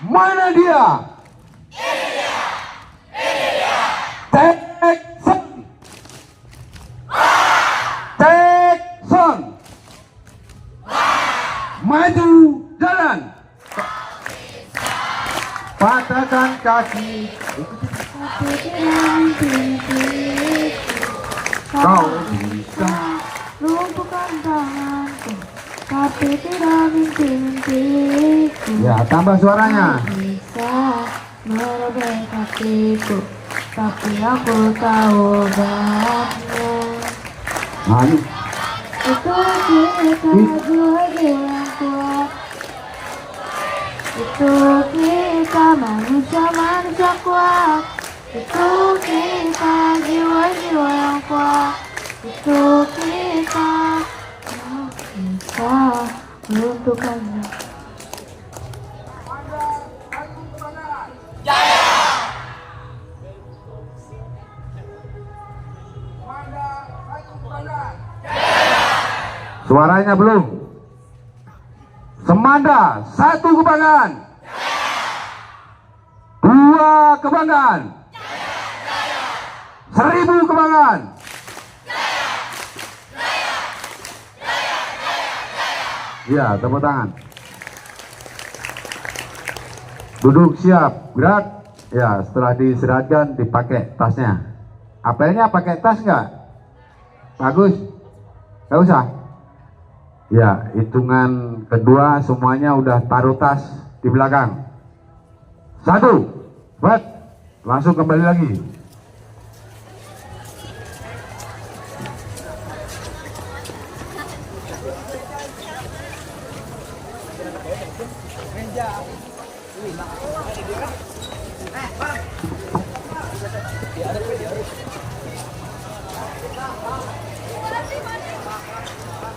Mana dia? Jackson. Jackson. Maju jalan. Patahkan kaki. Kau bisa lumpuhkan tanganku, tapi tidak mimpi-mimpiku. Ya, tambah suaranya. Bisa merobek hatiku, tapi aku tahu obatnya. Anu. Itu kita jiwa-jiwa yang kuat. Itu kita manusia-manusia kuat. Itu kita jiwa-jiwa yang kuat. Itu kita bisa meruntuhkannya. Suaranya belum. Semanda, 1 kebanggaan. 2 kebanggaan. 1000 kebanggaan. Ya, tepuk tangan. Duduk siap, gerak. Ya, setelah diistirahatkan dipakai tasnya. Apelnya pakai tas nggak? Bagus. Nggak usah. Ya, hitungan kedua semuanya udah taruh tas di belakang. 1, buat, langsung kembali lagi.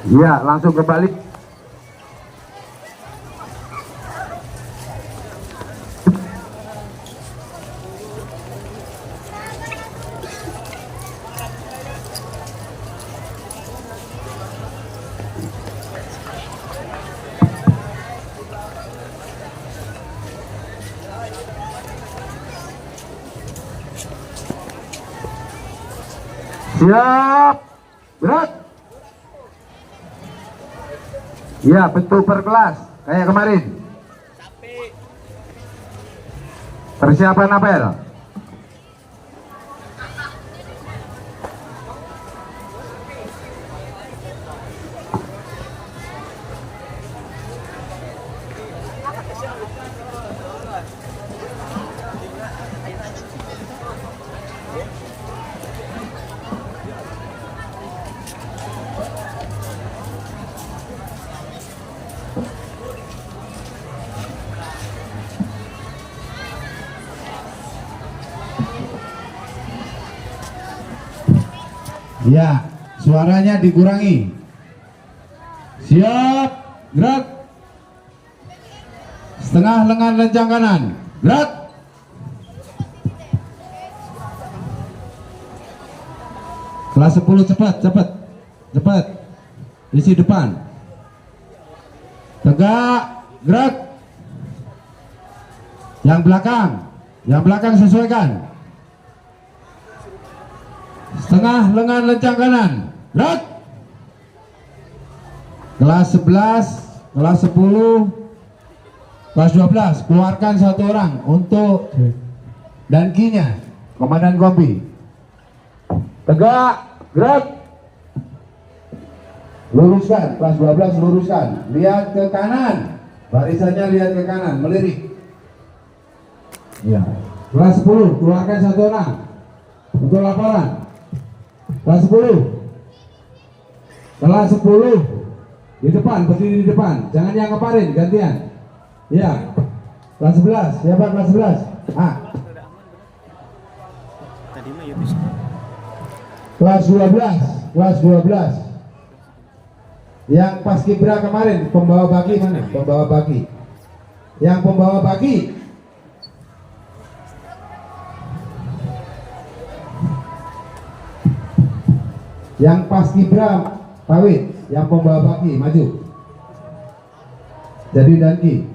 Ya, langsung kembali. Siap, gerak. Ya, bentuk per kelas kayak kemarin. Persiapan apel. Ya, suaranya dikurangi. Siap, gerak. Setengah lengan lencang kanan, gerak. Kelas 10 cepat, cepat, cepat. Isi depan. Tegak, gerak. Yang belakang sesuaikan. Setengah lengan lencang kanan, gerak. Kelas 11, kelas 10, kelas 12, keluarkan 1 orang untuk dankinya, komandan kompi. Tegak, gerak. Luruskan, kelas 12 luruskan, lihat ke kanan, barisannya lihat ke kanan, melirik. Ya. Kelas 10, keluarkan 1 orang untuk laporan. Kelas 10. Kelas 10 di depan, berdiri di depan. Jangan yang kemarin, gantian. Ya. Kelas 11, siapa kelas 11? Tadi mah ya bisa. Kelas 12, kelas 12. Yang paskibra kemarin, pembawa baki mana? Pembawa baki. Yang pembawa baki. Yang paskibra Pawit, yang pembawa baki maju. Jadi danki.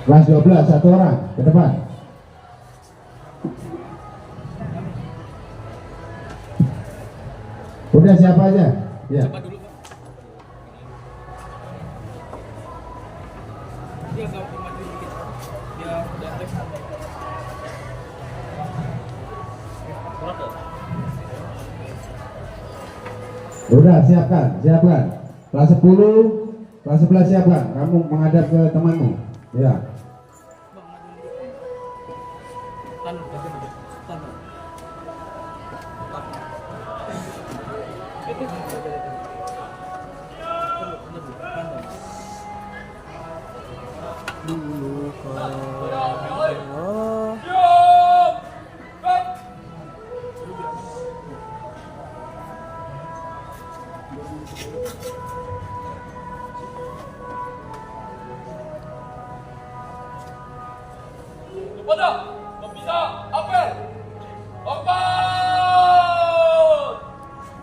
Kelas 12 satu orang ke depan. Udah siapa aja? Ya. Udah siapkan. Kelas 10, kelas 11 siapkan. Kamu menghadap ke temanmu. Ya. Dulu Kepada pembina apel open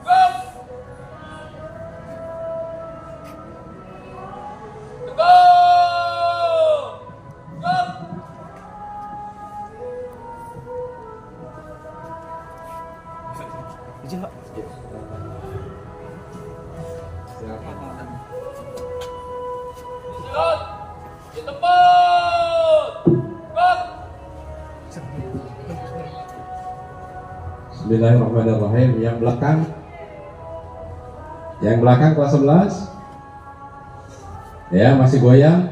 gas tegak gas izin Pak. silat di tempat gas. Bismillahirrahmanirrahim. Yang belakang kelas 11. Ya, masih goyang.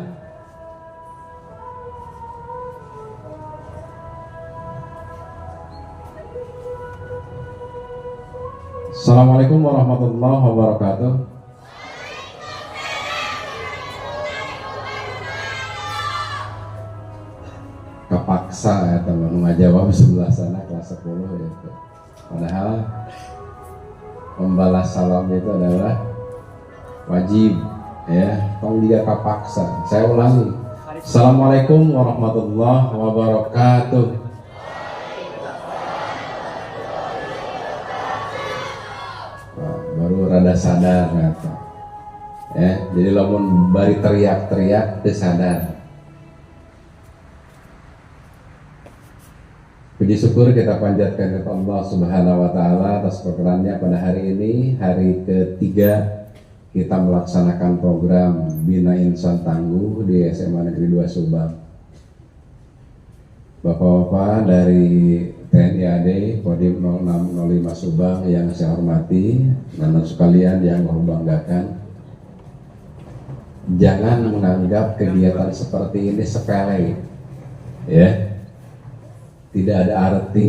Assalamualaikum warahmatullahi wabarakatuh. Kepaksa ya teman ngajawab sebelah sana kelas 10 itu. Padahal membalas salam itu adalah wajib ya, tong dia kapaksa. Saya ulangi. Assalamualaikum warahmatullahi wabarakatuh. Nah, baru rada sadar kata. Ya, jadi lamun bari teriak-teriak teu sadar. Puji syukur kita panjatkan kepada Allah Subhanahu wa taala atas perkenannya pada hari ini, hari ketiga kita melaksanakan program Bina Insan Tangguh di SMA Negeri 2 Subang. Bapak-bapak dari TNI AD Kodim 0605 Subang yang saya hormati, dan sekalian yang saya banggakan, jangan menganggap kegiatan seperti ini sepele, ya. Tidak ada arti.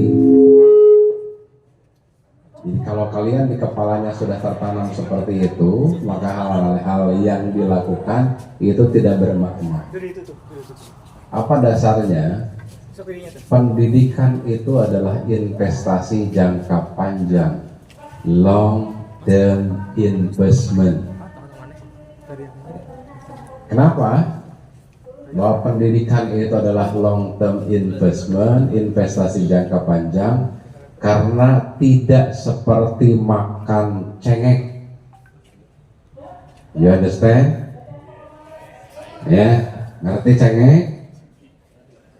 Jadi kalau kalian di kepalanya sudah tertanam seperti itu, maka hal-hal yang dilakukan itu tidak bermakna. Apa dasarnya? Pendidikan itu adalah investasi jangka panjang, long term investment. Kenapa? Bahwa pendidikan itu adalah long term investment, investasi jangka panjang, karena tidak seperti makan cengek. You understand? Ya, ngerti cengek?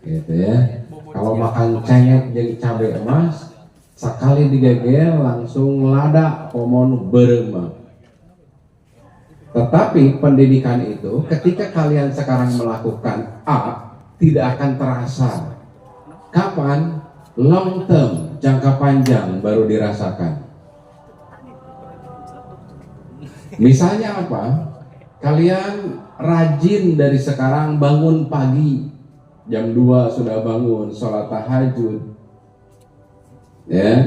Gitu ya. Kalau makan cengek jadi cabai emas, sekali digegel langsung lada pomon berema. Tetapi pendidikan itu ketika kalian sekarang melakukan A, tidak akan terasa. Kapan? Long term, jangka panjang baru dirasakan. Misalnya apa? Kalian rajin dari sekarang bangun pagi, jam 2 sudah bangun, sholat tahajud, ya,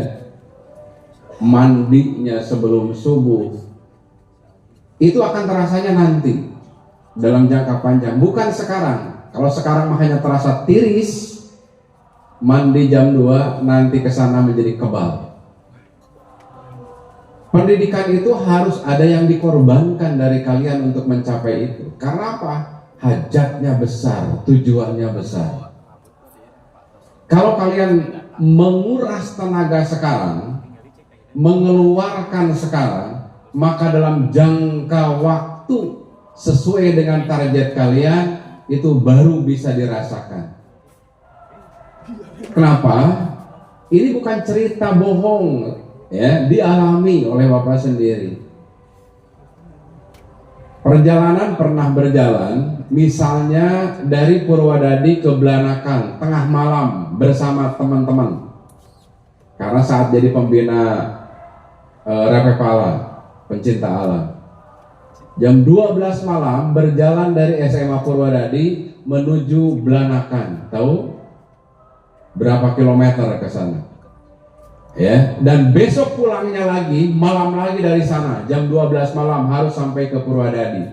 mandinya sebelum subuh. Itu akan terasanya nanti dalam jangka panjang, bukan sekarang. Kalau sekarang makanya terasa tiris, mandi jam 2 nanti kesana menjadi kebal. Pendidikan itu harus ada yang dikorbankan dari kalian untuk mencapai itu. Karena apa? Hajatnya besar, tujuannya besar. Kalau kalian menguras tenaga sekarang, mengeluarkan sekarang, maka dalam jangka waktu sesuai dengan target kalian, itu baru bisa dirasakan. Kenapa? Ini bukan cerita bohong, ya, dialami oleh Bapak sendiri. Perjalanan pernah berjalan, misalnya dari Purwodadi ke Belanakan tengah malam bersama teman-teman. Karena saat jadi pembina Repepala, pencinta alam. Jam 12 malam berjalan dari SMA Purwodadi menuju Belanakan. Tahu berapa kilometer ke sana? Ya, dan besok pulangnya lagi, malam lagi dari sana, jam 12 malam harus sampai ke Purwodadi.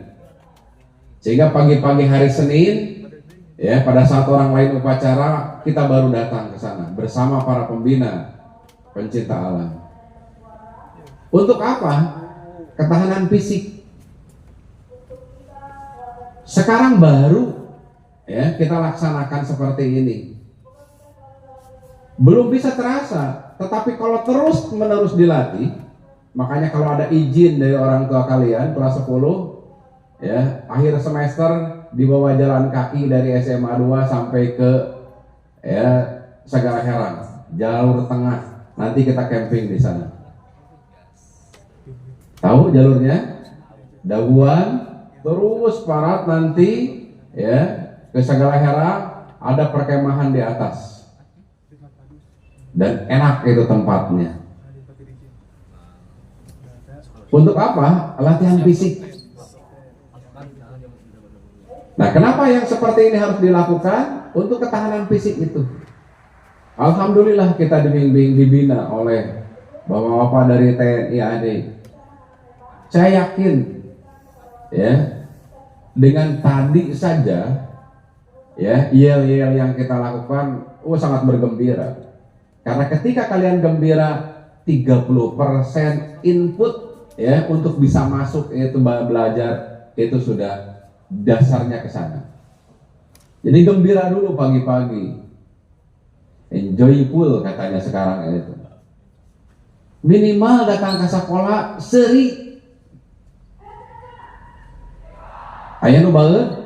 Sehingga pagi-pagi hari Senin, ya, pada saat orang lain upacara, kita baru datang ke sana bersama para pembina pencinta alam. Untuk apa? Ketahanan fisik. Sekarang baru, ya, kita laksanakan seperti ini. Belum bisa terasa, tetapi kalau terus menerus dilatih, makanya kalau ada izin dari orang tua kalian kelas 10, ya, akhir semester dibawa jalan kaki dari SMA 2 sampai ke, ya, Segala Herang, jalur tengah. Nanti kita camping di sana. Tahu jalurnya? Daguan, terus parat nanti, ya, ke Segala Herang, ada perkemahan di atas. Dan enak itu tempatnya. Untuk apa? Latihan fisik. Nah, kenapa yang seperti ini harus dilakukan? Untuk ketahanan fisik itu. Alhamdulillah kita dibimbing, dibina oleh bapak-bapak dari TNI AD. Saya yakin, ya, dengan tadi saja, ya, yel-yel yang kita lakukan, sangat bergembira. Karena ketika kalian gembira, 30% input, ya, untuk bisa masuk itu belajar, itu sudah dasarnya ke sana. Jadi gembira dulu pagi-pagi, enjoyful katanya sekarang itu. Minimal datang ke sekolah seri. Aya nu baeud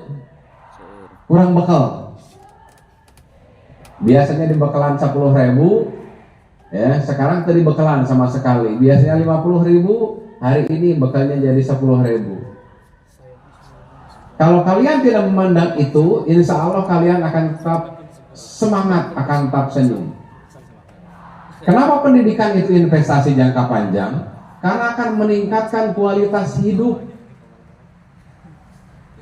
kurang bekal. Biasanya dibekalan 10.000, ya, sekarang tadi bekalan sama sekali. Biasanya 50.000, hari ini bekalnya jadi 10.000. Kalau kalian tidak memandang itu, insya Allah kalian akan tetap semangat, akan tetap senyum. Kenapa pendidikan itu investasi jangka panjang? Karena akan meningkatkan kualitas hidup.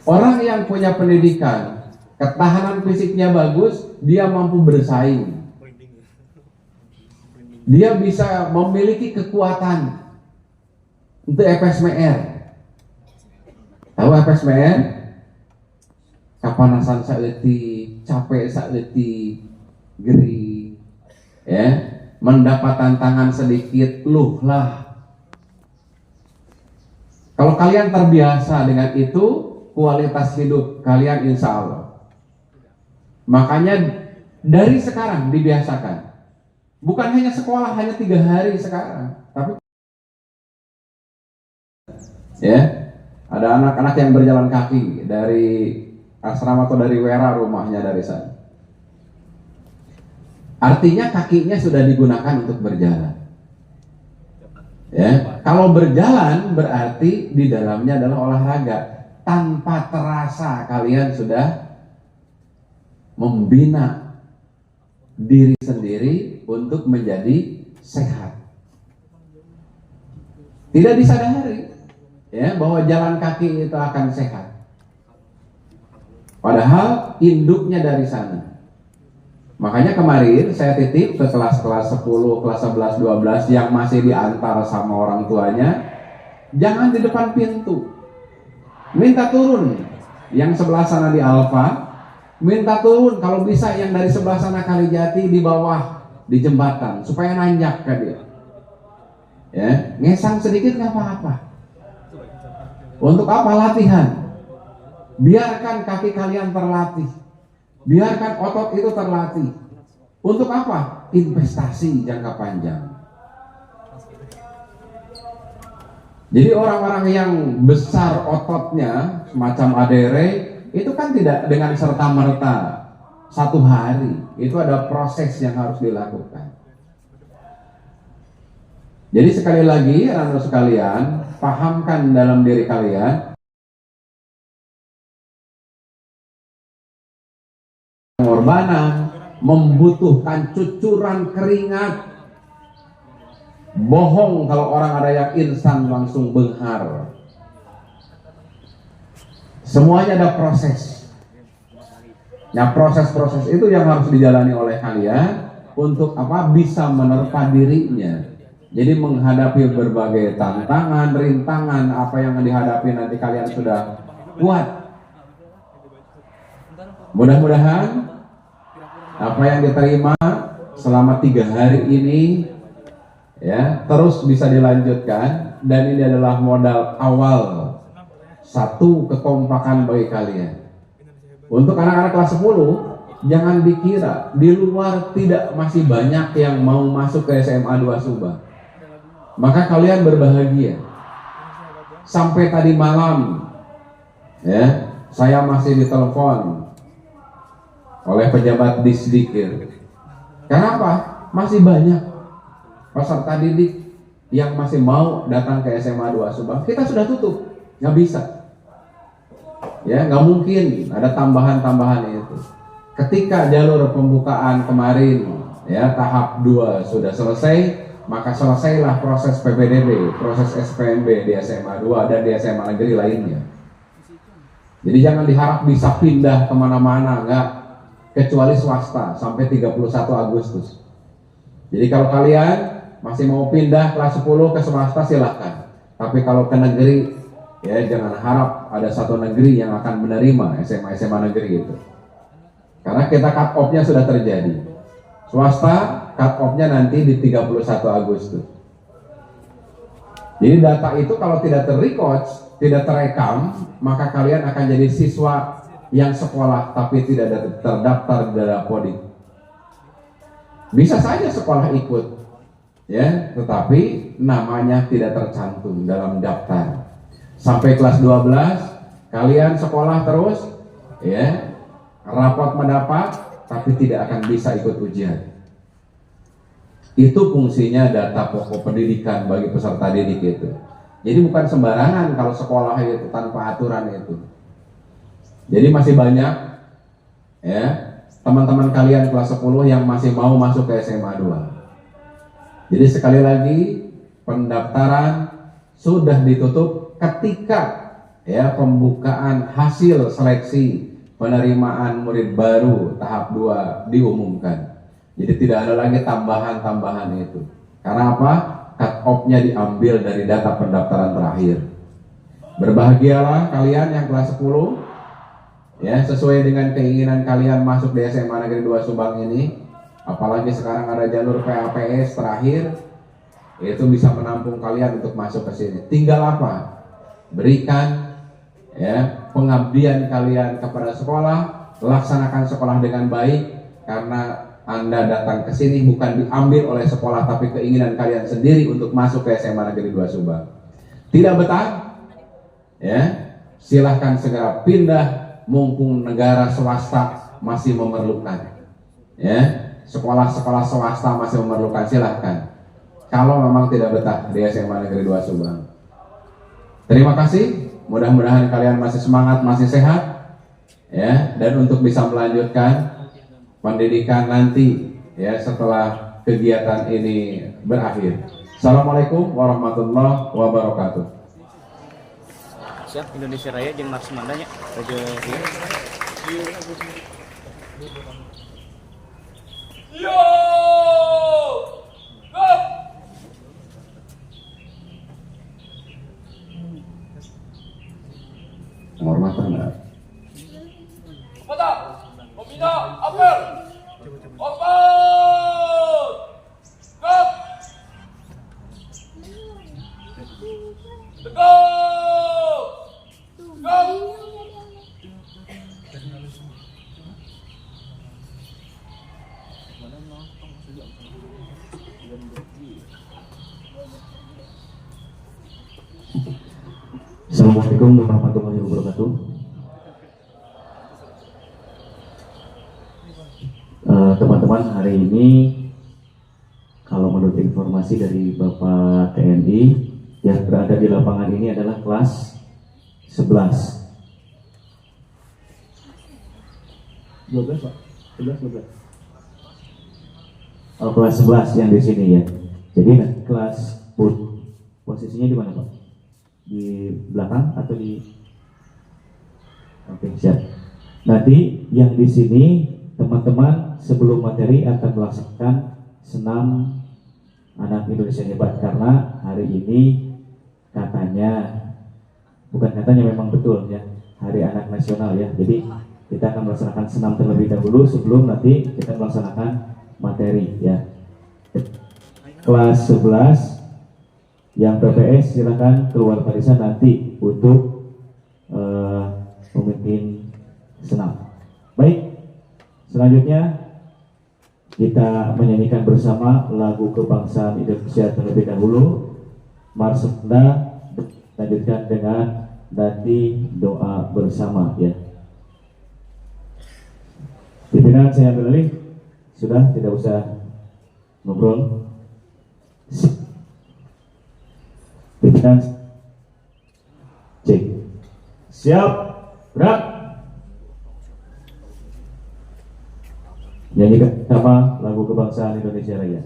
Orang yang punya pendidikan, ketahanan fisiknya bagus, dia mampu bersaing. Dia bisa memiliki kekuatan untuk FSMR. Tahu FSMR? Kapanasan saeutik, capek saeutik, gering, ya, mendapat tantangan sedikit, luhlah. Kalau kalian terbiasa dengan itu, kualitas hidup kalian insya Allah. Makanya dari sekarang dibiasakan. Bukan hanya sekolah, hanya 3 hari sekarang, tapi, ya, ada anak-anak yang berjalan kaki dari asrama atau dari Wera, rumahnya dari sana. Artinya kakinya sudah digunakan untuk berjalan. Ya, kalau berjalan berarti di dalamnya adalah olahraga. Tanpa terasa kalian sudah membina diri sendiri untuk menjadi sehat. Tidak disadari, ya, bahwa jalan kaki itu akan sehat. Padahal induknya dari sana. Makanya kemarin saya titip ke kelas-kelas 10, kelas 11, 12 yang masih diantar sama orang tuanya, jangan di depan pintu. Minta turun. Yang sebelah sana di Alfa, minta turun kalau bisa yang dari sebelah sana Kalijati di bawah di jembatan supaya nanjak ke dia. Ya, ngesang sedikit nggak apa-apa. Untuk apa? Latihan. Biarkan kaki kalian terlatih. Biarkan otot itu terlatih. Untuk apa? Investasi jangka panjang. Jadi orang-orang yang besar ototnya semacam adere itu kan tidak dengan serta-merta satu hari. Itu ada proses yang harus dilakukan. Jadi sekali lagi anak-anak sekalian, pahamkan dalam diri kalian pengorbanan membutuhkan cucuran keringat. Bohong kalau orang ada yang instan langsung benghar. Semuanya ada proses. Nah, proses-proses itu yang harus dijalani oleh kalian untuk apa? Bisa menerpa dirinya. Jadi menghadapi berbagai tantangan, rintangan, apa yang dihadapi nanti kalian sudah kuat. Mudah-mudahan apa yang diterima selama 3 hari ini ya terus bisa dilanjutkan, dan ini adalah modal awal satu kekompakan bagi kalian. Untuk anak-anak kelas 10, jangan dikira di luar tidak masih banyak yang mau masuk ke SMA 2 Subang. Maka kalian berbahagia. Sampai tadi malam ya, saya masih ditelepon oleh pejabat Disdikir. Kenapa? Masih banyak peserta didik yang masih mau datang ke SMA 2 Subang. Kita sudah tutup, nggak bisa. Ya, nggak mungkin ada tambahan-tambahan itu. Ketika jalur pembukaan kemarin, ya tahap 2 sudah selesai, maka selesailah proses PPDB, proses SPMB di SMA 2 dan di SMA negeri lainnya. Jadi jangan diharap bisa pindah kemana-mana, nggak, kecuali swasta sampai 31 Agustus. Jadi kalau kalian masih mau pindah kelas 10 ke swasta silahkan. Tapi kalau ke negeri, ya jangan harap ada satu negeri yang akan menerima SMA negeri itu. Karena kita cut off-nya sudah terjadi. Swasta cut off-nya nanti di 31 Agustus. Jadi data itu kalau tidak terrecord, tidak terekam, maka kalian akan jadi siswa yang sekolah tapi tidak terdaftar di dalam Dapodik. Bisa saja sekolah ikut, ya, tetapi namanya tidak tercantum dalam daftar. Sampai kelas 12 kalian sekolah terus, ya, rapot mendapat tapi tidak akan bisa ikut ujian. Itu fungsinya data pokok pendidikan bagi peserta didik itu. Jadi bukan sembarangan kalau sekolah itu tanpa aturan itu. Jadi masih banyak ya teman-teman kalian kelas 10 yang masih mau masuk ke SMA 2. Jadi sekali lagi pendaftaran sudah ditutup ketika ya pembukaan hasil seleksi penerimaan murid baru tahap 2 diumumkan. Jadi tidak ada lagi tambahan-tambahan itu. Karena apa? Cut off-nya diambil dari data pendaftaran terakhir. Berbahagialah kalian yang kelas 10 ya, sesuai dengan keinginan kalian masuk di SMA Negeri 2 Subang ini. Apalagi sekarang ada jalur PAPS terakhir, itu bisa menampung kalian untuk masuk ke sini. Tinggal apa? Berikan ya pengabdian kalian kepada sekolah, laksanakan sekolah dengan baik, karena Anda datang ke sini bukan diambil oleh sekolah, tapi keinginan kalian sendiri untuk masuk ke SMA Negeri 2 Subang. Tidak betah? Ya, silahkan segera pindah, mumpung negara swasta masih memerlukan. Ya. Sekolah-sekolah swasta masih memerlukan, silahkan. Kalau memang tidak betah di SMA Negeri 2 Subang. Terima kasih. Mudah-mudahan kalian masih semangat, masih sehat, ya. Dan untuk bisa melanjutkan pendidikan nanti, ya setelah kegiatan ini berakhir. Assalamualaikum warahmatullahi wabarakatuh. Siap Indonesia Raya jeung Mars Mandanya. Raja Yo! Go! Penghormatan. Kepada pembina apel. Open! Go! Tegak! Go! Assalamualaikum warahmatullahi wabarakatuh. Teman-teman, hari ini kalau menurut informasi dari Bapak TNI yang berada di lapangan ini adalah kelas 11. 12 Pak? 11. Oh, kelas 11 yang di sini ya. Jadi kelas posisinya di mana Pak? Di belakang atau di? Oke, siap. Nanti yang di sini teman-teman sebelum materi akan melaksanakan senam anak Indonesia hebat, karena hari ini memang betul ya, Hari Anak Nasional ya. Jadi kita akan melaksanakan senam terlebih dahulu sebelum nanti kita melaksanakan materi ya. Kelas 11 yang PPS silakan keluar barisan nanti untuk memimpin senam. Baik, selanjutnya kita menyanyikan bersama lagu kebangsaan Indonesia terlebih dahulu. Marsenda lanjutkan dengan nanti doa bersama ya. Pimpinan saya ambil alih, sudah tidak usah ngobrol. Pimpinan cek, siap, gerak. Nyanyikan sama lagu kebangsaan Indonesia Raya.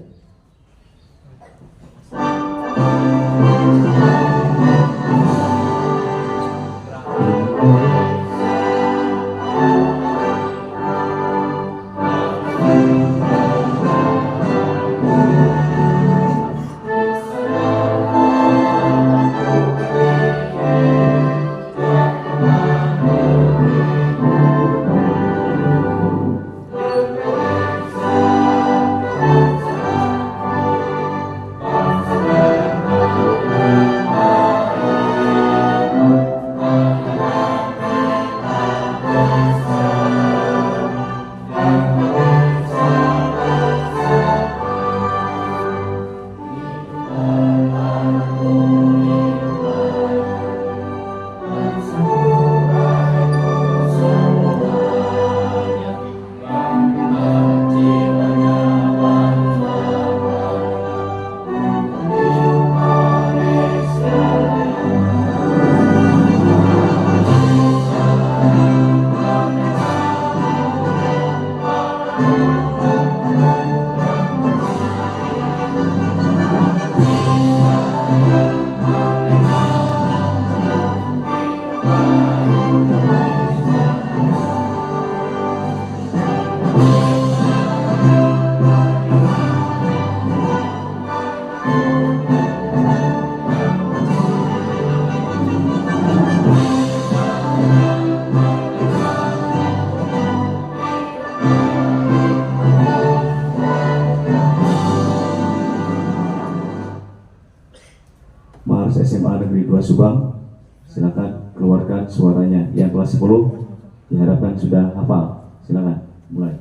Mars SMA Negeri 2 Subang, silakan keluarkan suaranya. Yang kelas 10 diharapkan sudah hafal. Silakan mulai.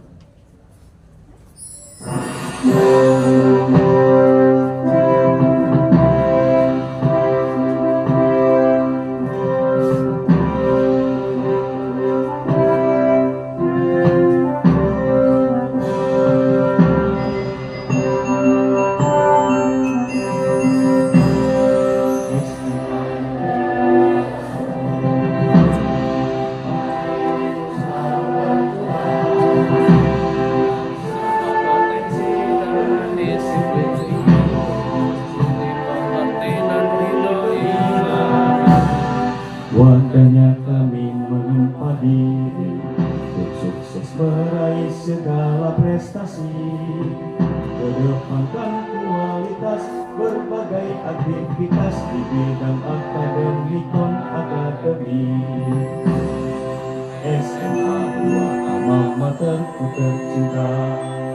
Wadahnya kami menempa diri untuk sukses meraih segala prestasi, kedepankan kualitas berbagai aktivitas di bidang akademik non-akademik. SMA 2 alma materku tercinta,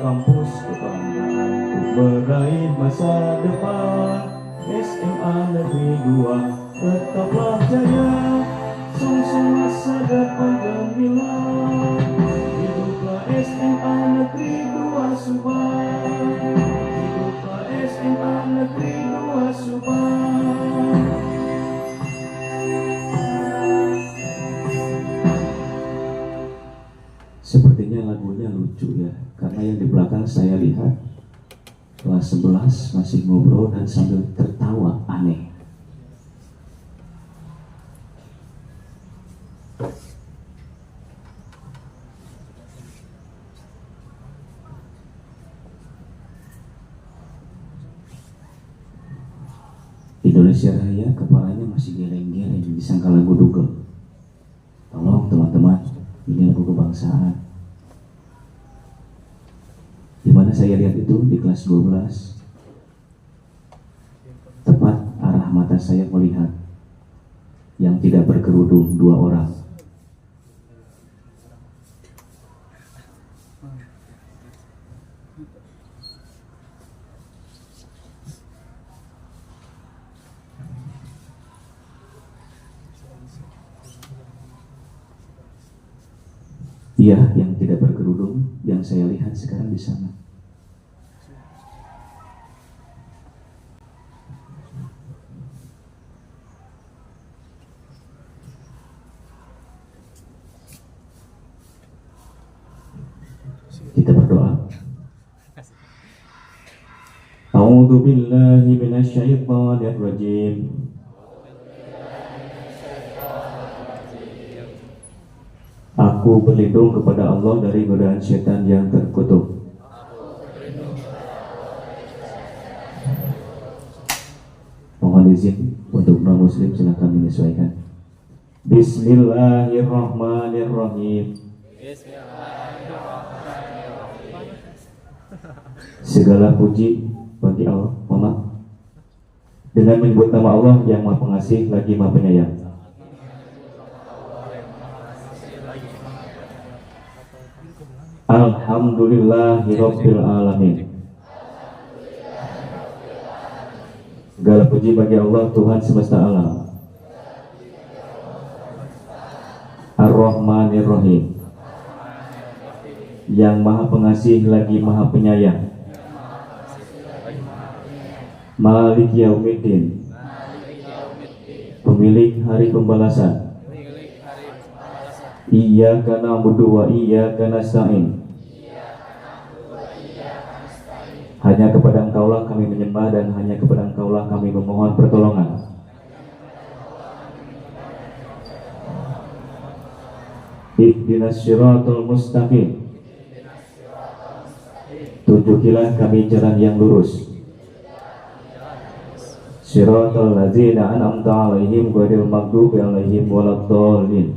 kampus kebanggaanku meraih masa depan. SMA Negeri 2 tetaplah jaya, song-song masa depan gemilang. Hiduplah SMA Negeri 2 Subang, hiduplah SMA Negeri 2 Subang. sepertinya lagunya lucu ya, karena yang di belakang saya lihat kelas 11 masih ngobrol dan sambil tertawa aneh. Indonesia Raya kepalanya masih geleng-geleng disangka lagu dugem. Tolong teman-teman, ini lagu kebangsaan. Di mana saya lihat itu di kelas 12. Tepat arah mata saya melihat yang tidak berkerudung 2 orang. Iya, yang tidak berkerudung yang saya lihat sekarang di sana. Kita berdoa. A'udzu billahi minasyaitonir rajim. Aku berlindung kepada Allah dari godaan syaitan yang terkutuk. Mohon izin untuk non-muslim, silakan menyesuaikan. Bismillahirrahmanirrahim. Segala puji bagi Allah, dengan menyebut nama Allah yang Maha Pengasih lagi Maha Penyayang. Alhamdulillahirabbil alamin. Segala puji bagi Allah Tuhan semesta alam. Ar-Rahmanir-Rahim, yang Maha Pengasih lagi Maha Penyayang. Malik Yaumiddin, pemilik hari pembalasan. Iyyaka na'budu wa iyyaka nasta'in. Hanya kepada Engkaulah kami menyembah dan hanya kepada Engkaulah kami memohon pertolongan. Ihdinas siratal mustaqim. Tunjukilah kami jalan yang lurus. Siratal ladzina an'amta 'alaihim ghairil maghdubi 'alaihim waladdallin.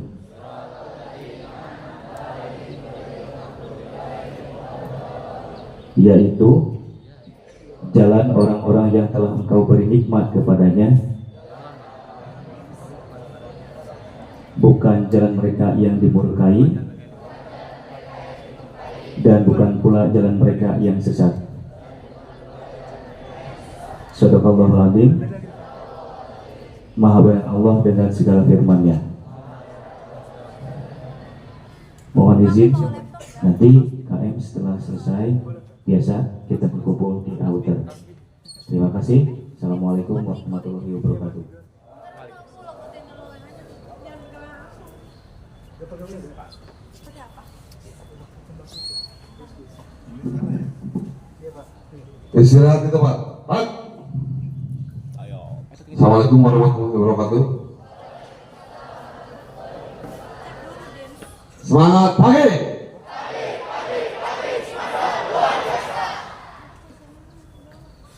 Yaitu jalan orang-orang yang telah Engkau beri nikmat kepadanya, bukan jalan mereka yang dimurkai, dan bukan pula jalan mereka yang sesat. Shadaqallahul adzim. Maha baik Allah dengan segala firman-Nya. Mohon izin, nanti KM setelah selesai biasa kita berkumpul di outer. Terima kasih. Assalamualaikum warahmatullahi wabarakatuh. Istirahat di tempat. Baik. Assalamualaikum warahmatullahi wabarakatuh. Semangat pagi.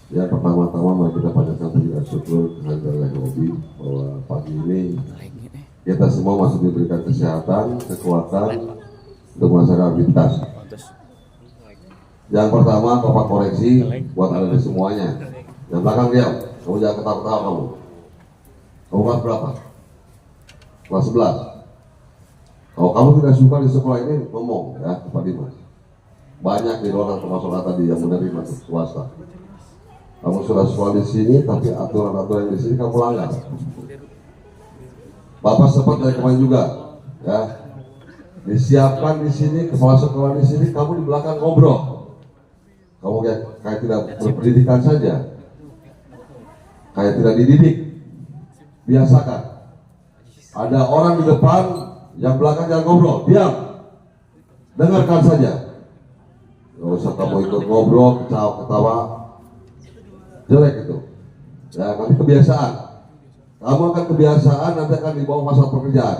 Ya, pertama-tama mari kita panjatkan puji dan syukur kehadirat Robi bahwa pagi ini kita semua masih diberikan kesehatan, kekuatan untuk melaksanakan aktivitas. Yang pertama, Bapak koreksi buat ada di semuanya. Yang belakang diam, kamu jangan ketawa-ketawa kamu. Kamu kelas berapa? Kelas 11. Kalau kamu tidak suka di sekolah ini, ngomong ya, Pak Dimas. Banyak di luar termasuk tadi yang menerima swasta. Kamu sudah sekolah di sini, tapi aturan-aturan di sini kamu langgar. Bapak sempat dari kemarin juga, ya. Disiapkan di sini, kepala sekolah di sini, kamu di belakang ngobrol. Kamu kayak tidak berpendidikan saja, kayak tidak dididik. Biasakan. Ada orang di depan, yang belakang jangan ngobrol, diam. dengarkan saja. Gak usah kamu ikut ngobrol, ketawa, jelek itu. Ya, nanti kebiasaan. Kamu akan kebiasaan, nanti akan dibawa masalah pekerjaan.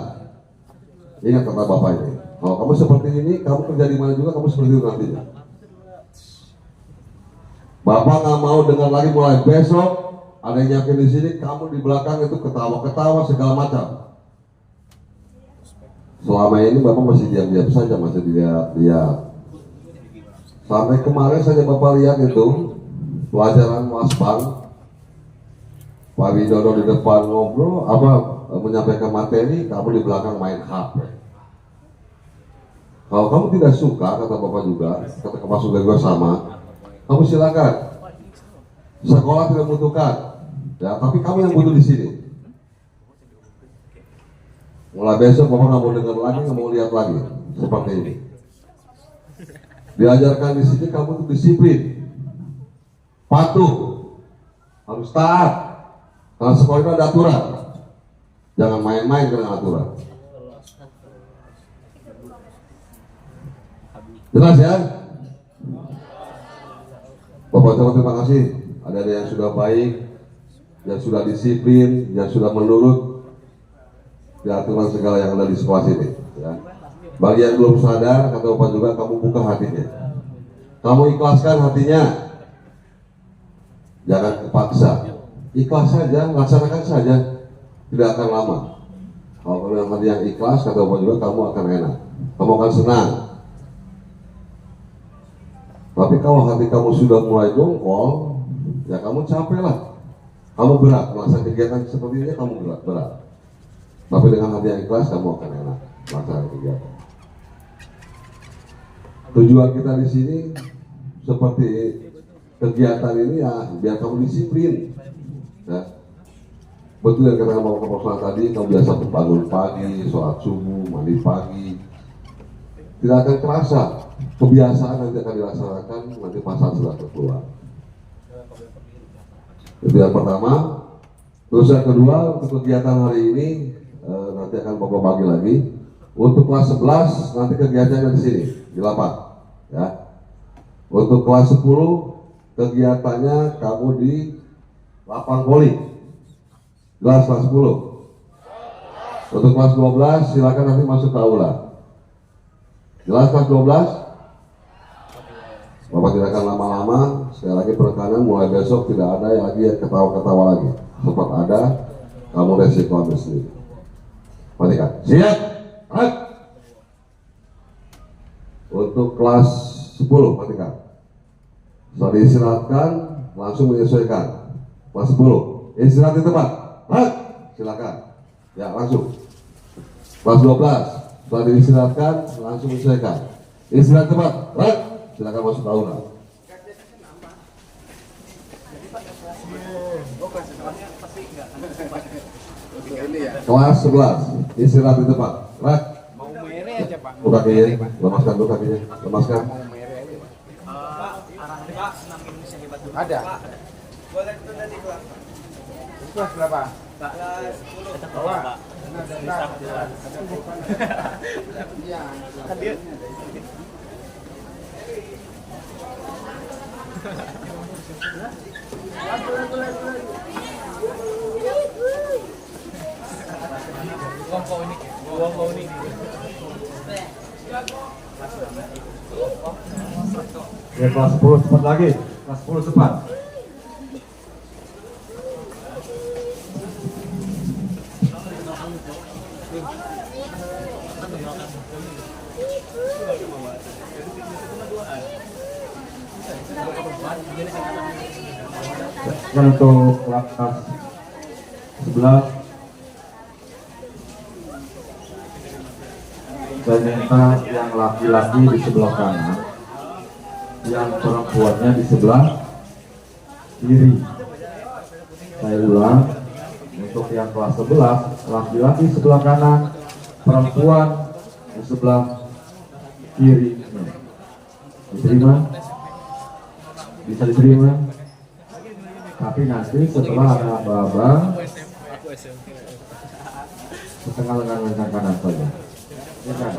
Ingat kata Bapak ini. Kalau kamu seperti ini, kamu kerja di mana juga, kamu seperti itu nantinya. Bapak nggak mau dengar lagi mulai besok ada yang yakin di sini, kamu di belakang itu ketawa-ketawa segala macam. Selama ini Bapak masih diam-diam saja, masih dilihat. Sampai kemarin saja Bapak lihat itu pelajaran Wasbang, Pak Widodo di depan ngobrol, menyampaikan materi, kamu di belakang main HP. Kalau kamu tidak suka, kata Bapak juga, kata Bapak juga sama, kamu silakan. Sekolah tidak membutuhkan, ya, tapi kamu yang butuh di sini. Mulai besok Bapak nggak mau dengar lagi, nggak mau lihat lagi seperti ini. Diajarkan di sini kamu untuk disiplin, patuh, harus taat. Karena sekolah itu ada aturan, jangan main-main dengan aturan. Jelas ya? Bapak ucapkan terima kasih. Ada yang sudah baik, yang sudah disiplin, yang sudah menurut aturan segala yang ada di sekolah sini. Ya. Bagi yang belum sadar, kata Bapak juga, kamu buka hatinya. Kamu ikhlaskan hatinya. Jangan kepaksa. Ikhlas saja, laksanakan saja. Tidak akan lama. Kalau yang hati yang ikhlas, kata Bapak juga, kamu akan enak. Kamu akan senang. Tapi kalau hati kamu sudah mulai dongkol, ya kamu capek lah. Kamu berat, melaksanakan kegiatan seperti ini kamu berat. Tapi dengan hati yang ikhlas, kamu akan enak melaksanakan kegiatan. Tujuan kita di sini seperti kegiatan ini ya biar kamu disiplin. Ya. Betul yang katakan Bapak Kapolres tadi, kamu biasa bangun pagi, sholat subuh, mandi pagi. Tidak akan terasa, kebiasaan nanti akan dilaksanakan nanti pasal sudah keluar. Itu yang pertama. Terus yang kedua, untuk kegiatan hari ini nanti akan Bapak bagi lagi. Untuk kelas 11 nanti kegiatannya di sini di lapang, ya. Untuk kelas 10 kegiatannya kamu di lapang poli. Kelas 10. Untuk kelas 12 silakan nanti masuk ke aula. Jelas kelas 12? Bapak tidak akan lama-lama. Sekali lagi penekanan, mulai besok tidak ada lagi yang ketawa-ketawa lagi. Sempat ada, kamu resiko ambil sendiri. Perhatikan, siap? Right. Untuk kelas 10, perhatikan. Setelah diistirahatkan, langsung menyesuaikan. Kelas 10, istirahat di tempat. Right. Silakan. Ya, langsung. Kelas 12, setelah diistirahatkan, langsung menyesuaikan. Istirahat tempat. Right. Silakan masuk ke aula. Kelas 11, istirahat di tempat. Right. Buka kakinya, lemaskan dulu kakinya, lemaskan. Ada. Kelas berapa? Ya, kelas 10 cepat lagi. Kelas 10 cepat. Dan untuk kelas 11 saya minta yang laki-laki di sebelah kanan, yang perempuannya di sebelah kiri. Saya ulang, untuk yang kelas 11 laki-laki sebelah kanan, perempuan di sebelah kiri. Diterima? Bisa diterima? Tapi nanti setelah ada abang-abang setengah lengan kanan saja. Ya kan?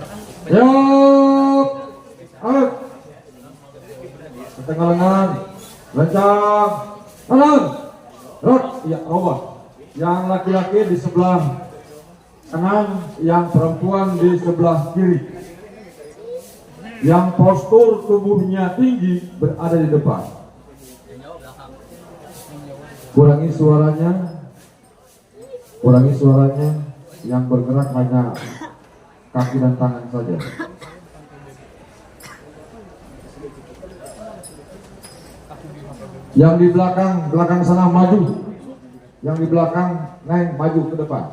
Yuk! setengah lengan, lencang, kanan, rot, ya robot. Yang laki-laki di sebelah kanan, yang perempuan di sebelah kiri. Yang postur tubuhnya tinggi berada di depan. Kurangi suaranya, yang bergerak hanya kaki dan tangan saja. Yang di belakang sana maju. Yang di belakang naik maju ke depan.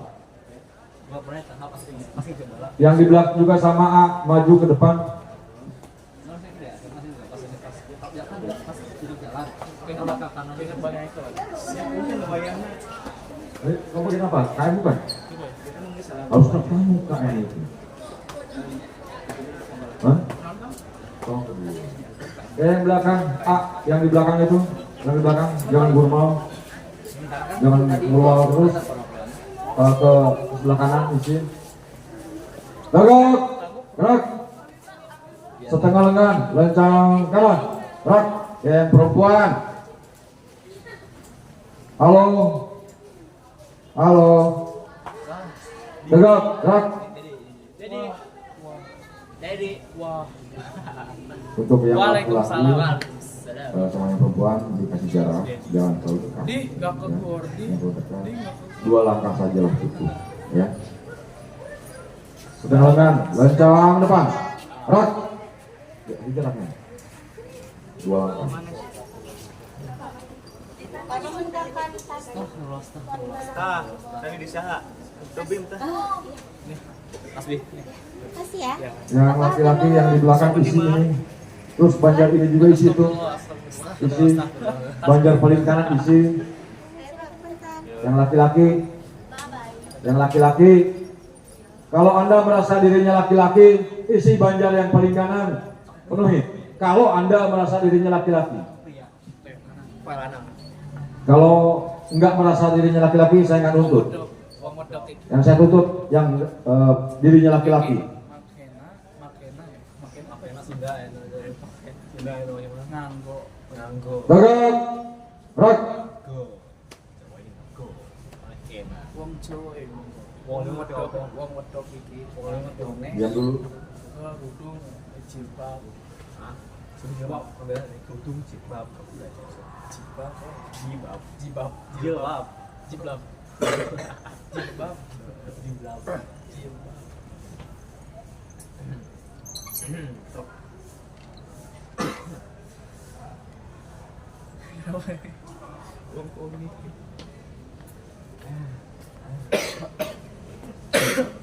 Yang di belakang juga sama A, maju ke depan. Kamu bikin apa? KM bukan? Harus kamu KM itu. Hah? Yang belakang A, yang di belakang itu, yang di belakang jangan gurau, jangan ngeluar terus ke sebelah kanan isi. Gerak, setengah lengan, lencang kanan, gerak. Yang perempuan, halo, gerak. Untuk yang laki-laki sama yang perempuan dikasih jarak, jangan terlalu dekat. Dua langkah sajalah cukup, ya. Setengah lengan, lencang depan, gerak. Ya, ini jaraknya. Dua langkah. Tadi di sana. Dobim tah. Nih, Asbi. Kasih ya. Yang laki-laki yang di belakang isi ini. Terus banjar ini juga isi tuh. Isi. Banjar paling kanan isi. Yang laki-laki. Kalau Anda merasa dirinya laki-laki, isi banjar yang paling kanan. Penuhi. Kalau Anda merasa dirinya laki-laki. Kalau enggak merasa dirinya laki-laki, saya nggak nuntut. Yang saya tuntut yang dirinya laki-laki. Gerak. Diam dulu.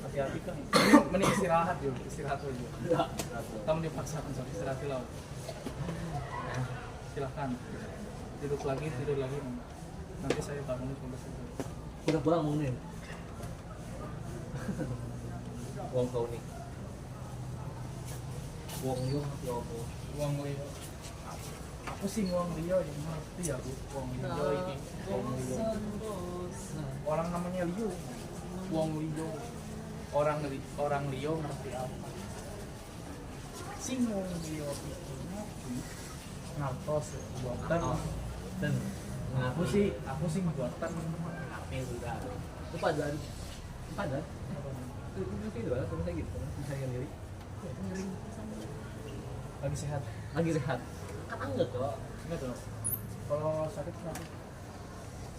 Hati-hati kan. Mending istirahat dulu, istirahat dulu. Kamu dipaksakan sok istirahat dulu. Silakan. Tidur lagi. Nanti saya bangun sampai Udah pulang mau nih. Wong kau nih. Wong yo. Wong Lio. Apa sih Wong Lio yang ngerti ya, Bu? Wong Lio ini. Wong Lio. Orang namanya Lio. Wong Lio. Orang Lio ngerti apa? Si Wong Lio itu ngertos buatan. Dan aku sih buatan HP juga. Itu padan. Itu dua aku saya gitu. Bisa sendiri. Lagi sehat. Kan enggak kok. Enggak dong. Kalau sakit kenapa?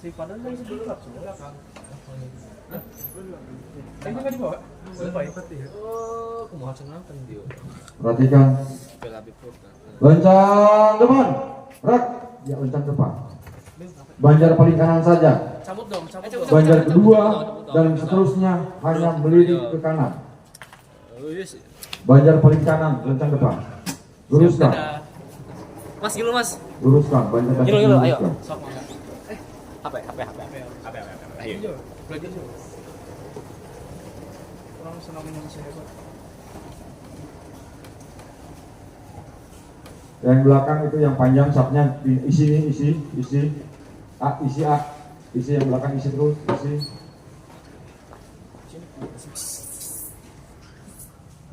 Si Padan lagi sedulur sudah kan. Ini nggak dibawa? Oh, kumaha cenah kan dia. Perhatikan. Lencang depan. Gerak. Ya, lencang depan. Banjar paling kanan saja. Cabut dong. Banjar kedua dan seterusnya hanya melirik ke kanan. Banjar paling kanan, lencang depan. Luruskan. Mas, gila Mas. Luruskan. Banjar kaki Gila, ayo. luruskan. Sok mangga. HP. Ayo. Belajar dulu. Orang senang Indonesia hebat. Yang belakang itu yang panjang sapnya isi. Isi yang belakang isi terus,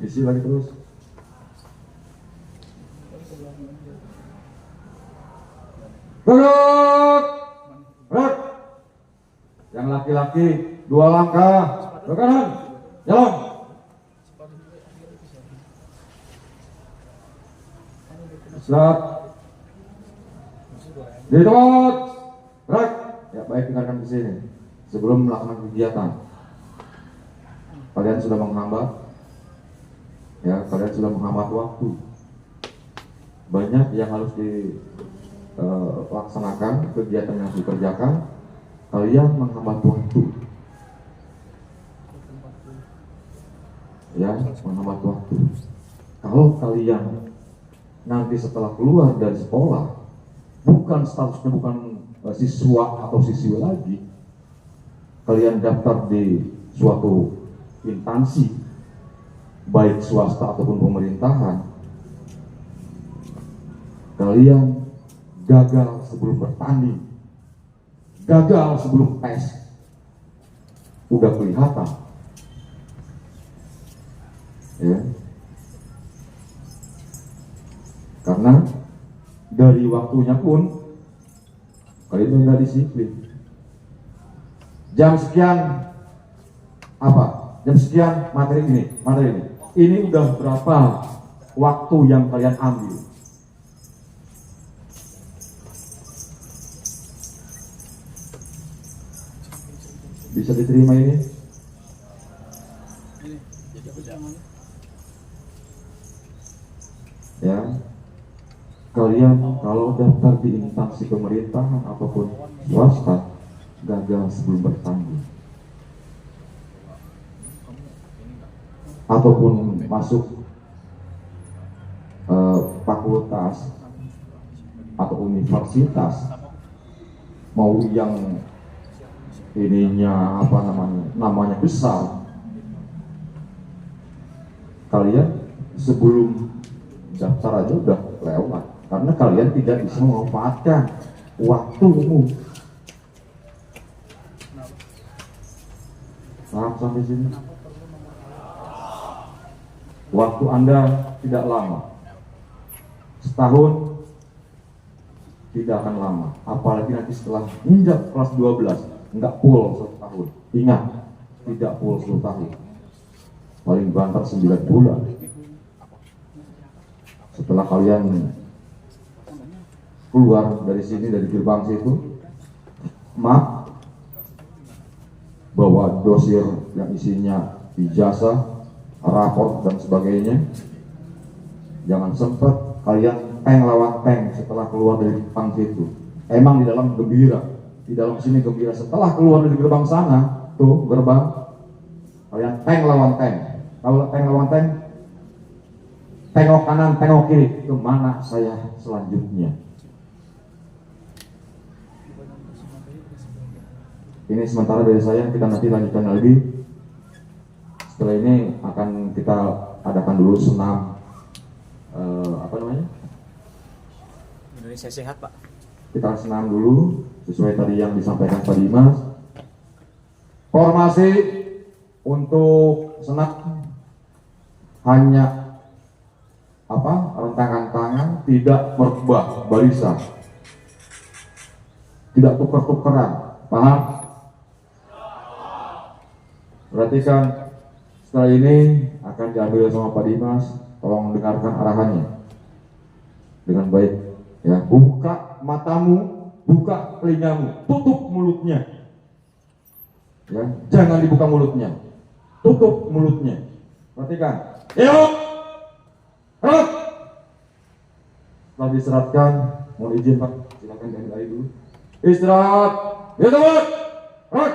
isi lagi terus. Duduk. Gerak. Yang laki-laki 2 langkah ke kanan. Jalan. Istirahat. Di tempat. Gerak. Ya baik, dengarkan di sini. Sebelum melakukan kegiatan, kalian sudah menghambat. Ya, kalian sudah menghambat waktu. Banyak yang harus dilaksanakan, kegiatan yang harus dikerjakan. Kalian menghambat waktu. Ya, menghambat waktu. Kalau kalian nanti setelah keluar dari sekolah, bukan statusnya bukan siswa atau siswi lagi, kalian daftar di suatu instansi, baik swasta ataupun pemerintahan, kalian gagal sebelum bertanding, gagal sebelum tes, udah kelihatan, ya. Karena dari waktunya pun kalian nggak disiplin. Jam sekian apa? Jam sekian materi ini. Ini udah berapa waktu yang kalian ambil? Bisa diterima ini? Ya, kalian kalau daftar di instansi pemerintahan ataupun swasta gagal sebelum bertanding, ataupun masuk fakultas atau universitas, mau yang ininya apa namanya besar, kalian sebelum daftar aja udah lewat karena kalian tidak bisa memanfaatkan waktumu. Paham sampai sini? Waktu Anda tidak lama, setahun tidak akan lama, apalagi nanti setelah injak kelas 12 nggak full 1 tahun. Ingat, tidak full 10 tahun, paling banter 9 bulan. Setelah kalian keluar dari sini, dari gerbang situ, bawa dosir yang isinya ijazah, rapor dan sebagainya. Jangan sempat kalian tank lawan tank setelah keluar dari gerbang situ. Emang di dalam gembira, di dalam sini gembira. Setelah keluar dari gerbang sana, tuh gerbang, kalian tank lawan tank. Kalau tank lawan tank, tengok kanan, tengok kiri, kemana saya selanjutnya? Ini sementara dari saya, kita nanti lanjutkan lagi. Setelah ini akan kita adakan dulu senam Indonesia Sehat, Pak. Kita senam dulu sesuai tadi yang disampaikan Pak Dimas. Formasi untuk senam hanya rentangan tangan, tidak merubah barisan, tidak tuker-tukeran. Paham? Perhatikan, setelah ini akan diambil sama Pak Dimas. Tolong dengarkan arahannya dengan baik, ya. Buka matamu, buka telingamu, tutup mulutnya, ya. Jangan dibuka mulutnya, tutup mulutnya. Perhatikan. Yuk, gerak. Setelah diseratkan, mohon izin Pak, silakan diambil air dulu. Istirahat. Ya teman, gerak.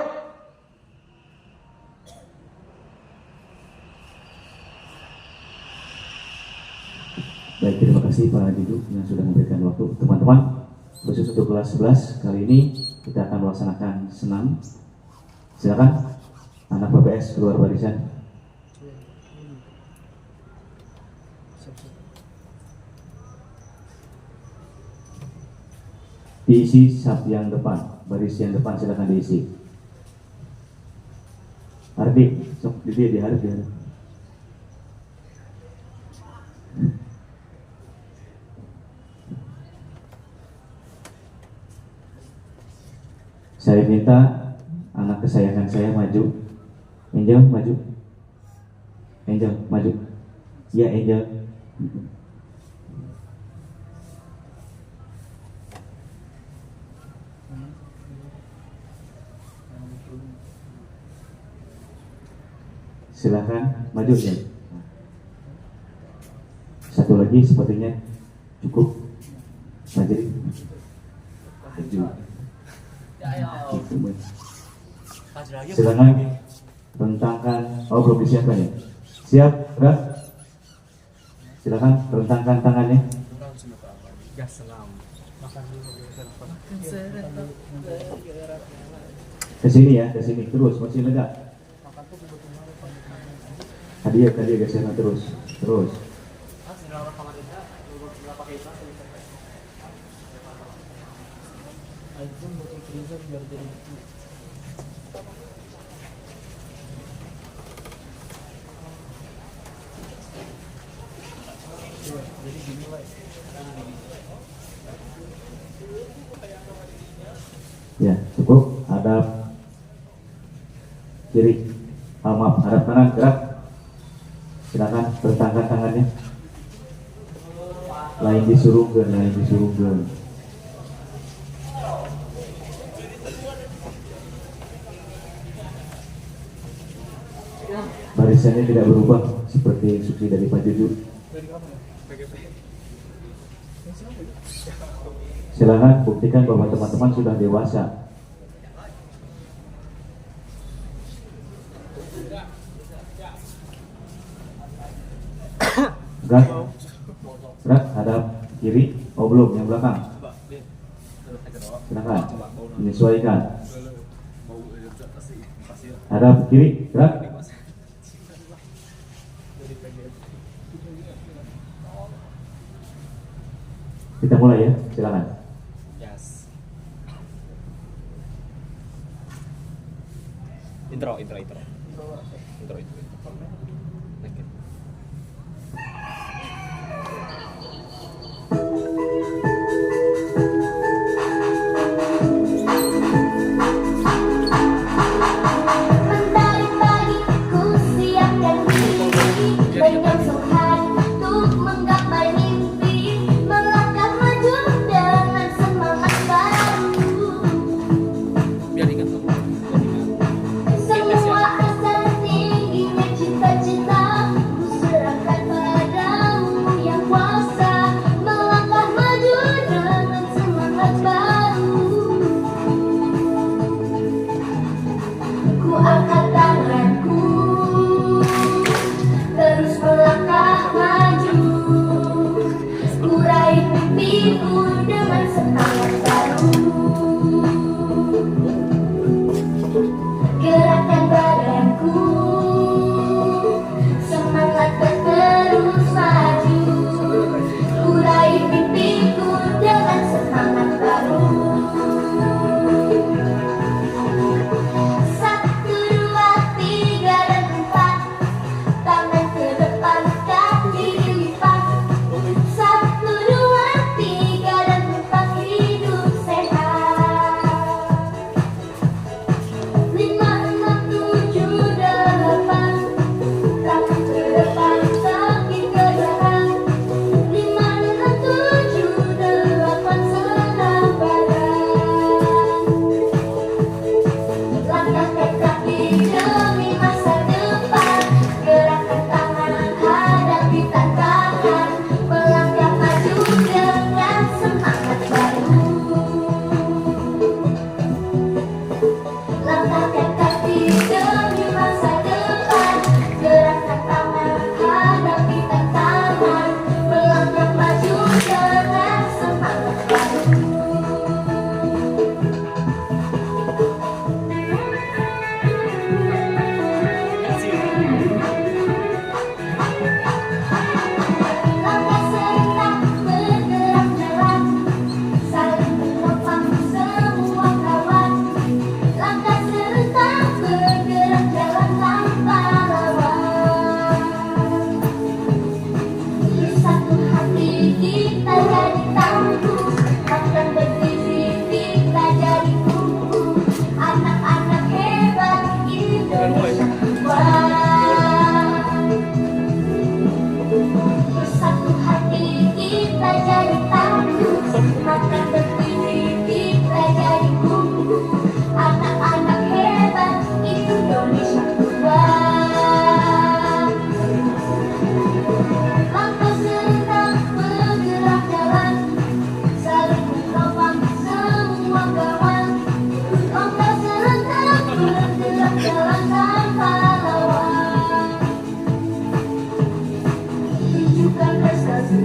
Baik, terima kasih Pak Didu yang sudah memberikan waktu. Teman-teman, khusus untuk kelas 11 kali ini kita akan melaksanakan senam. Silakan anak PPS keluar barisan. Diisi saf yang depan, baris yang depan silakan diisi. Ardi, sok di harus dia. Saya minta anak kesayangan saya maju. Angel maju. Angel maju. Ya Angel. Silakan maju ya. Satu lagi sepertinya cukup. Maju. Maju. Silakan rentangkan. Oh belum disiapkan ya. Siap, gerak. Silakan rentangkan tangannya. Ke sini ya, ke sini terus masih lega. Hadiah geser terus. Ya, cukup. Hadap kiri. Maaf, hadap kanan, gerak. Silakan rentangkan tangannya. Lain disurungkeun. Barisannya tidak berubah seperti instruksi dari Pak Juju. Silakan buktikan bahwa teman-teman sudah dewasa. Gerak, hadap kiri. Oh belum, yang belakang. Silakan menyesuaikan. Hadap kiri, gerak. Kita mulai ya, silakan. Intro. Mentari pagi ku siapkan diri dengan suhan untuk menggapai mimpi, melangkah maju dengan semangat baru. Semua asa tingginya cita-cita ku serahkan padamu yang kuasa, melangkah maju dengan semangat baru. Ku angkat tanganku, terus melangkah maju.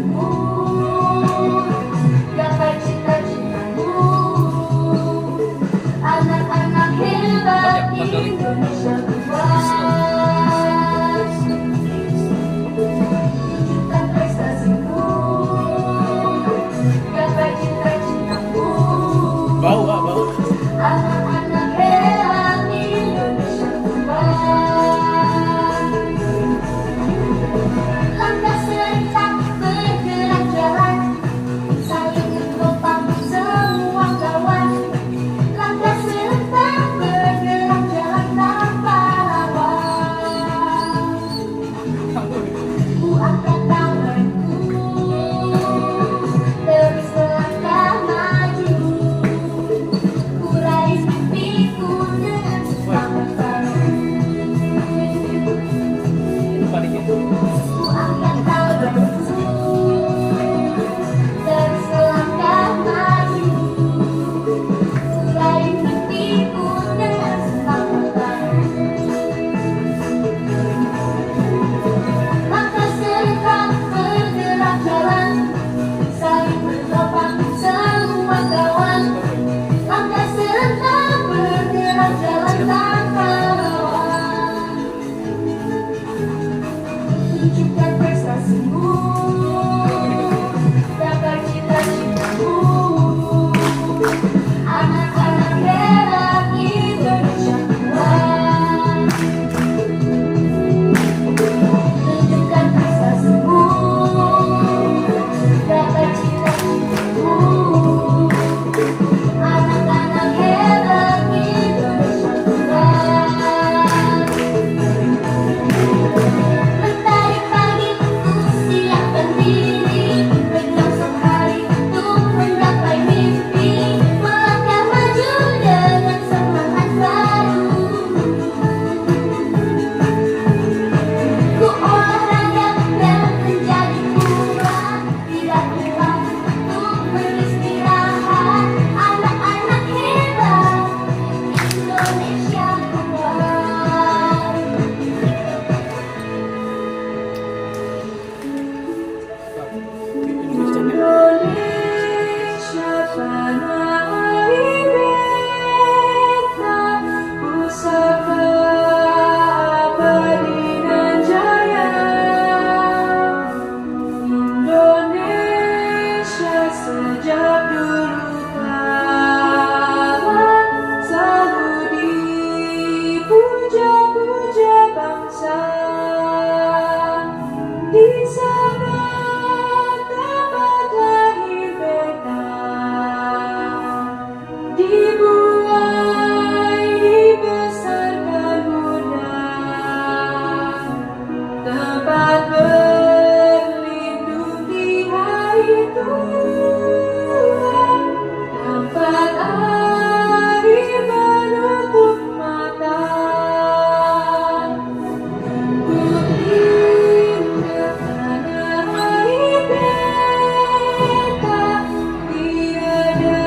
prestasimu, gapai cita-citamu. Anak-anak hebat Indonesia kuat, tunjukkan prestasimu, gapai cita-citamu. Bau, bau. Anak-anak hebat Indonesia kuat, langkah serentak bergerak jalan, saling menopang semua kawan. Langkah serentak bergerak jalan tanpa lawan. Ku angkat tanganku, terus melangkah maju. Ku raih mimpiku dengan semangat baru. Ku angkat tanganku, terus melangkah maju. Ku raih mimpiku dengan semangat baru. Langkah serentak bergerak jalan, saling menopang semua kawan. Langkah serentak bergerak jalan tanpa lawan. Tunjukkan prestasimu, gapai cita-citamu. Anak-anak hebat Indonesia kuat, tunjukkan prestasimu, gapai cita-citamu. Anak-anak hebat Indonesia kuat. Mentari pagi untuk siapkan diri, menyongsong hari untuk menggapai mimpi. Melangkah maju dengan semangat baru. Ku olahraga dan menjadi kuat, tidak lelah untuk beristirahat. Anak-anak hebat Indonesia kuat. Indonesia tanah air beta, pusaka abadi dan jaya. Indonesia sejak dulu kala selalu dipuja-puja bangsa. Di sana tempat lahir beta, dibuai dibesarkan Bunda, tempat berlindung di hari tua, tempat air menutup mata. Untuk ingat tanah air beta, tiada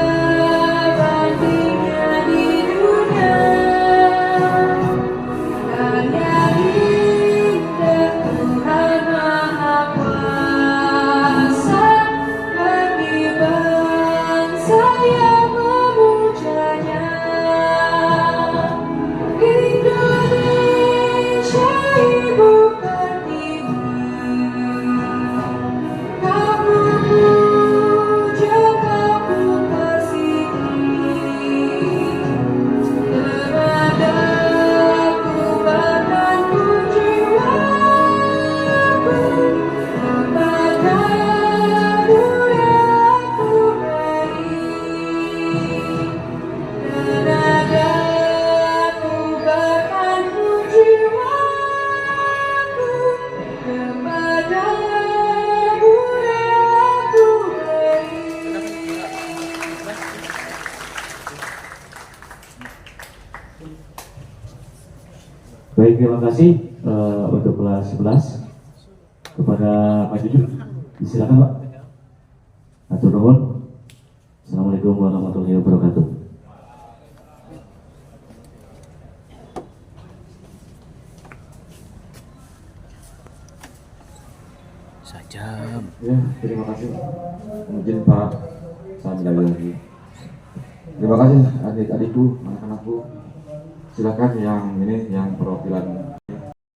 bandingnya di dunia. Karya indah Tuhan Maha Kuasa, bagi bangsa yang memujanya. Indonesia Ibu Pertiwi, kamu puja, kamu kasihi. Tenagaku bahkan jiwaku, kepada budaya ku beri. Tenagaku bahkan jiwaku, kepada budaya ku beri. Baik, terima kasih untuk kelas 11 kepada Pak Jujur. Silakan Pak. Atur nuhun. Assalamualaikum warahmatullahi wabarakatuh. Sajam. Ya, terima kasih. Mungkin Pak, saya medali lagi. Terima kasih adik-adikku, anak-anakku. Silakan yang ini, yang perwakilan